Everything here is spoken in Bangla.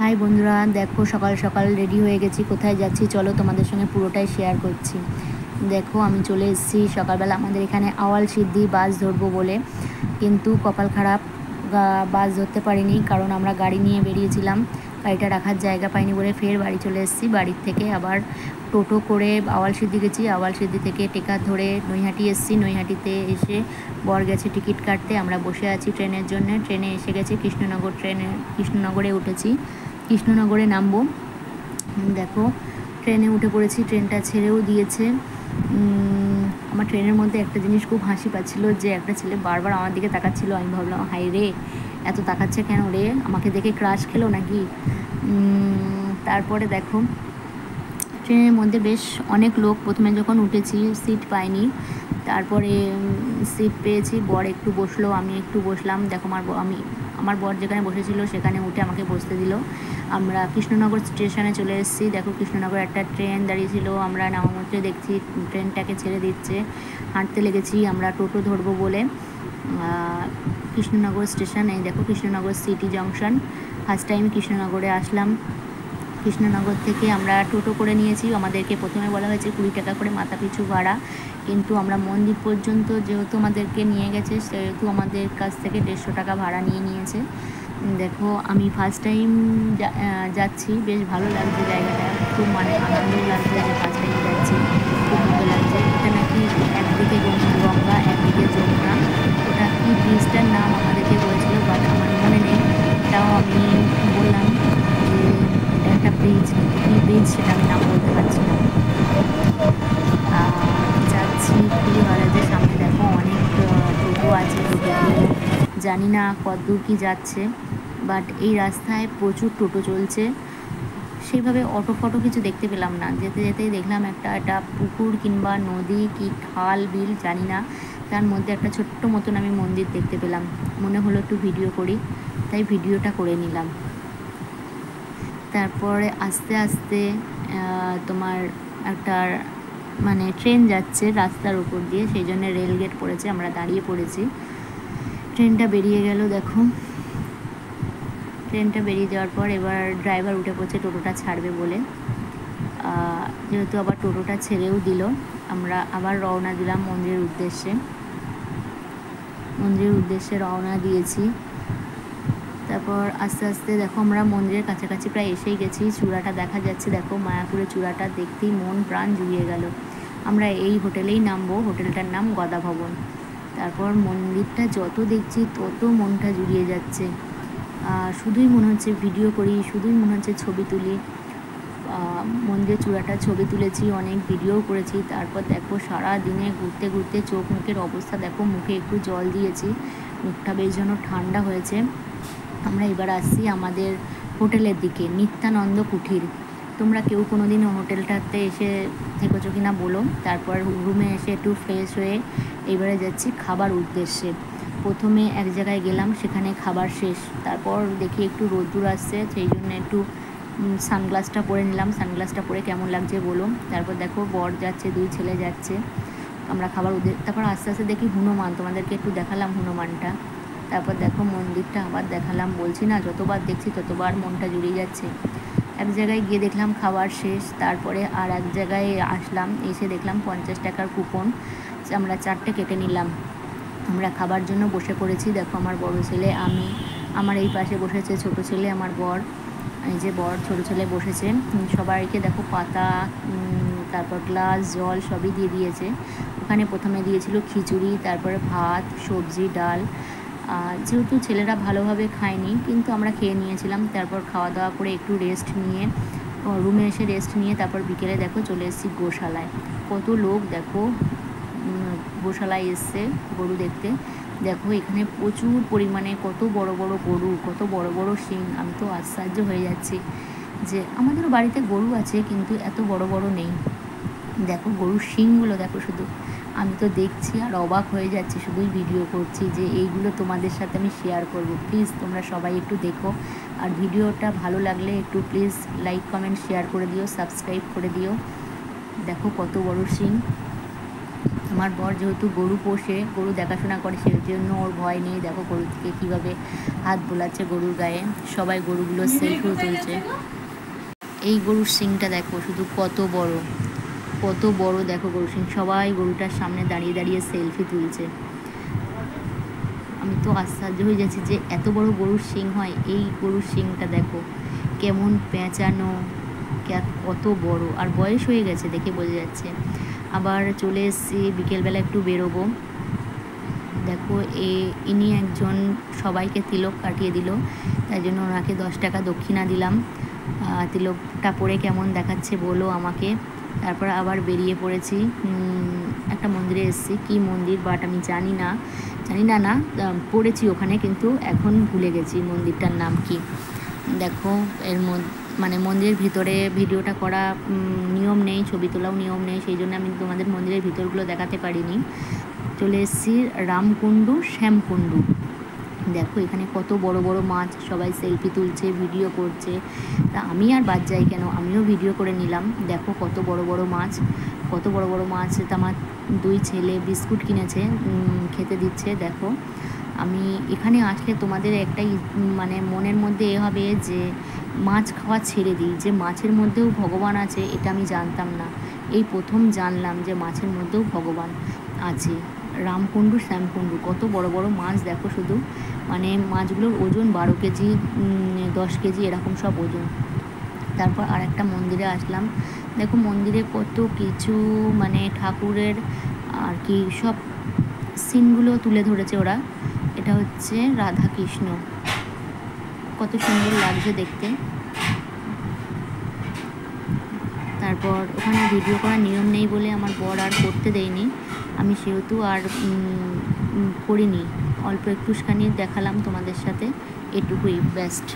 হাই বন্ধুরা, দেখো সকাল সকাল রেডি হয়ে গেছি। কোথায় যাচ্ছি চলো তোমাদের সঙ্গে পুরোটাই শেয়ার করছি। দেখো আমি চলে এসেছি সকালবেলা আমাদের এখানে আওয়াল সিদ্ধি বাস ধরবো বলে, কিন্তু কপাল খারাপ, বাস ধরতে পারিনি কারণ আমরা গাড়ি নিয়ে বেরিয়েছিলাম। গাড়িটা রাখার জায়গা পাইনি বলে ফের বাড়ি চলে এসেছি। বাড়ির থেকে আবার টোটো করে আওয়াল সিদ্ধি গেছি। আওয়াল সিদ্ধি থেকে টেকা ধরে নৈহাটি এসেছি। নৈহাটিতে এসে বর গেছে টিকিট কাটতে, আমরা বসে আছি ট্রেনের জন্য। ট্রেনে এসে গেছে কৃষ্ণনগর, কৃষ্ণনগরে উঠেছি, কৃষ্ণনগরে নামবো। দেখো ট্রেনে উঠে পড়েছি, ট্রেনটা ছেড়েও দিয়েছে। আমার ট্রেনের মধ্যে একটা জিনিস খুব হাসি পাচ্ছিল, যে একটা ছেলে বারবার আমার দিকে তাকাচ্ছিল। আমি ভাবলাম হাই রে, এত তাকাচ্ছে কেন রে, আমাকে দেখে ক্রাশ খেলো নাকি। তারপরে দেখো ট্রেনের মধ্যে বেশ অনেক লোক। প্রথমে যখন উঠেছি সিট পাইনি, তারপরে সিট পেয়েছি। বর একটু বসলো, আমি একটু বসলাম। দেখো আমার বর যেখানে বসেছিল সেখানে উঠে আমাকে বসতে দিল। আমরা কৃষ্ণনগর স্টেশনে চলে এসেছি। দেখো কৃষ্ণনগর একটা ট্রেন দাঁড়িয়েছিল, আমরা নামা মাত্র দেখছি ট্রেনটাকে ছেড়ে দিচ্ছে। হাঁটতে লেগেছি আমরা টোটো ধরবো বলে। কৃষ্ণনগর স্টেশন, এই দেখো Krishnanagar city junction. First time কৃষ্ণনগরে আসলাম। কৃষ্ণনগর থেকে আমরা টোটো করে নিয়েছি। আমাদেরকে প্রথমে বলা হয়েছে 20 টাকা করে মাথা পিছু ভাড়া, কিন্তু আমরা মন্দির পর্যন্ত যেহেতু আমাদেরকে নিয়ে গেছে, সেহেতু আমাদের কাছ থেকে 150 টাকা ভাড়া নিয়েছে। দেখো আমি ফার্স্ট টাইম যাচ্ছি, বেশ ভালো লাগছে জায়গাটা, খুব মানে আনন্দ লাগছে যে ফার্স্ট টাইম যাচ্ছি, খুব ভালো লাগছে। এটা নাকি একদিকে গঙ্গা একদিকে যমুনা, ওটা কি ব্রিজটার নাম আমাদেরকে বলেছিল, বাট আমার মনে নেই। এটাও আমি বললাম যে এটা একটা ব্রিজ, কী ব্রিজ সেটা আমি নাম বলতে পারছি না। যাচ্ছি, খুবই ভালো লাগছে। সামনে দেখো অনেক টোটো আছে, টোটোগুলো জানি না কতদূর কি যাচ্ছে, বাট এই রাস্তায় প্রচুর টোটো চলছে। সেইভাবে অটো ফটো কিছু দেখতে পেলাম না। যেতে যেতেই দেখলাম একটা পুকুর কিংবা নদী কি খাল বিল জানি না, তার মধ্যে একটা ছোট্ট মতন আমি মন্দির দেখতে পেলাম। মনে হলো একটু ভিডিও করি, তাই ভিডিওটা করে নিলাম। তারপরে আস্তে আস্তে তোমার একটা মানে ট্রেন যাচ্ছে রাস্তার উপর দিয়ে, সেই জন্য রেলগেট পড়েছে, আমরা দাঁড়িয়ে পড়েছি। ট্রেনটা বেরিয়ে গেল। দেখো ট্রেনটা বেরিয়ে যাওয়ার পর এবার ড্রাইভার উঠে পড়ছে টোটোটা ছাড়বে বলে। যেহেতু আবার টোটোটা ছেড়েও দিল, আমরা আবার রওনা দিলাম মন্দিরের উদ্দেশ্যে রওনা দিয়েছি। তারপর আস্তে আস্তে দেখো আমরা মন্দিরের কাছাকাছি প্রায় এসেই গেছি। চূড়াটা দেখা যাচ্ছে, দেখো মায়াপুরের চূড়াটা দেখতেই মন প্রাণ জুড়িয়ে গেল। আমরা এই হোটেলেই নামবো, হোটেলটার নাম গদা ভবন। তারপর মন্দিরটা যত দেখছি তত মনটা জুড়িয়ে যাচ্ছে, শুধুই মনে হচ্ছে ভিডিও করি, শুধুই মনে হচ্ছে ছবি তুলি। মন্দিরের চূড়াটা ছবি তুলেছি, অনেক ভিডিও করেছি। তারপর দেখো সারা দিনে ঘুরতে ঘুরতে চোখ মুখের অবস্থা দেখো, মুখে একটু জল দিয়েছি, মুখটা বেশ যেন ঠান্ডা হয়েছে। আমরা এবার আসছি আমাদের হোটেলের দিকে, নিত্যানন্দ কুঠির। তোমরা কেউ কোনো দিন হোটেলটাতে এসে থেকেছো কি না বলো। তারপর রুমে এসে একটু ফ্রেশ হয়ে এবারে যাচ্ছি খাবার উদ্দেশ্যে। প্রথমে এক জায়গায় গেলাম, সেখানে খাবার শেষ। তারপর দেখি একটু রোদ্দুর আসছে, সেই জন্য একটু সানগ্লাসটা পরে নিলাম। সানগ্লাসটা পরে কেমন লাগছে বলো। তারপর দেখো বর যাচ্ছে, 2 ছেলে যাচ্ছে, আমরা খাবার তারপর আস্তে আস্তে দেখি হনুমান, তোমাদেরকে একটু দেখালাম হনুমানটা। তারপর দেখো মন্দিরটা আবার দেখালাম। বলছি না যতবার দেখছি ততবার মনটা জুড়িয়ে যাচ্ছে। এক জায়গায় গিয়ে দেখলাম খাবার শেষ, তারপরে আর এক জায়গায় আসলাম, এসে দেখলাম 50 টাকার কুপন, আমরা 4টে কেটে নিলাম। আমরা খাবার জন্য বসে পড়েছি। দেখো আমার বড় ছেলে, আমি, আমার এই পাশে বসেছে ছোট ছেলে, আমার বর, এই যে বর, ছোট ছেলে বসেছে। সবাইকে দেখো পাতা, তারপর গ্লাস, জল সবই দিয়ে দিয়েছে। ওখানে প্রথমে দিয়েছিল খিচুড়ি, তারপরে ভাত, সবজি, ডাল। যেহেতু ছেলেরা ভালোভাবে খায়নি, কিন্তু আমরা খেয়ে নিয়েছিলাম। তারপর খাওয়া দাওয়া করে একটু রেস্ট নিয়ে রুমে এসে রেস্ট নিয়ে তারপর বিকেলে দেখো চলে এসেছি গোশালায়। কত লোক দেখো গোশালায় এসছে গরু দেখতে। দেখো এখানে প্রচুর পরিমাণে কত বড় বড় গরু, কত বড় বড় শিং। আমি তো আশ্চর্য হয়ে যাচ্ছি যে আমাদেরও বাড়িতে গরু আছে, কিন্তু এত বড় বড় নেই। দেখো গরুর শিংগুলো দেখো, শুধু আমি তো দেখছি আর অবাক হয়ে যাচ্ছি, শুধুই ভিডিও করছি যে এইগুলো তোমাদের সাথে আমি শেয়ার করব। প্লিজ তোমরা সবাই একটু দেখো, আর ভিডিওটা ভালো লাগলে একটু প্লিজ লাইক কমেন্ট শেয়ার করে দিও, সাবস্ক্রাইব করে দিও। দেখো কত বড় শিং। আমার বর যেহেতু গরু পোষে, গরু দেখাশোনা করে, সেই জন্য ওর ভয় নেই। দেখো গরুকে কীভাবে হাত বোলাচ্ছে গরুর গায়ে, সবাই গরুগুলো সেলফিও তুলছে। এই গরুর শিংটা দেখো শুধু কত বড়, কত বড় দেখো গরুর শিং, সবাই গরুটার সামনে দাঁড়িয়ে দাঁড়িয়ে সেলফি তুলছে। আমি তো আশ্চর্য হয়ে যাচ্ছি যে এত বড় গরুর শিং হয়। এই গরুর শিংটা দেখো কেমন পেঁচানো, কত বড়, আর বয়স হয়ে গেছে দেখে বোঝা যাচ্ছে। আবার চলে এসেছি, বিকেলবেলা একটু বেরোবো। দেখো ইনি একজন সবাইকে তিলক কাটিয়ে দিল, তাই জন্য ওনাকে 10 টাকা দক্ষিণা দিলাম। তিলকটা পরে কেমন দেখাচ্ছে বলো আমাকে। তারপর আবার বেরিয়ে পড়েছি, একটা মন্দিরে এসেছি, কি মন্দির বাট আমি জানি না পড়েছি ওখানে, কিন্তু এখন ভুলে গেছি মন্দিরটার নাম কি। দেখো এর মানে মন্দিরের ভিতরে ভিডিওটা করা নিয়ম নেই, ছবি তোলাও নিয়ম নেই, সেই জন্য আমি তোমাদের মন্দিরের ভিতরগুলো দেখাতে পারিনি। চলে এসেছি রামকুণ্ডু শ্যামকুণ্ডু। দেখো এখানে কত বড় বড় মাছ, সবাই সেলফি তুলছে, ভিডিও করছে। তা আমি আর বাদ যাই কেন, আমিও ভিডিও করে নিলাম। দেখো কত বড় বড় মাছ, কত বড় বড় মাছ। তা আমার 2 ছেলে বিস্কুট কিনেছে, খেতে দিচ্ছে। দেখো আমি এখানে আসলে তোমাদের একটাই মানে মনের মধ্যে হবে যে মাছ খাওয়া ছেড়ে দিই, যে মাছের মধ্যেও ভগবান আছে, এটা আমি জানতাম না। এই প্রথম জানলাম যে মাছের মধ্যেও ভগবান আছে। রামকুণ্ডু শ্যামকুণ্ডু, কত বড় বড় মাছ দেখো শুধু, মানে মাছগুলোর ওজন 12 কেজি 10 কেজি এরকম সব ওজন। তারপর আর একটা মন্দিরে আসলাম। দেখো মন্দিরে কত কিছু মানে ঠাকুরের আর কি সব সিনগুলো তুলে ধরেছে ওরা। এটা হচ্ছে রাধা কৃষ্ণ, কত সুন্দর লাগছে দেখতে। তারপর ওখানে ভিডিও করার নিয়ম নেই বলে আমার বর আর করতে দেয়নি, আমি সেহেতু আর করিনি। অল্প একটুখানি দেখালাম তোমাদের সাথে, এটুকুই বেস্ট।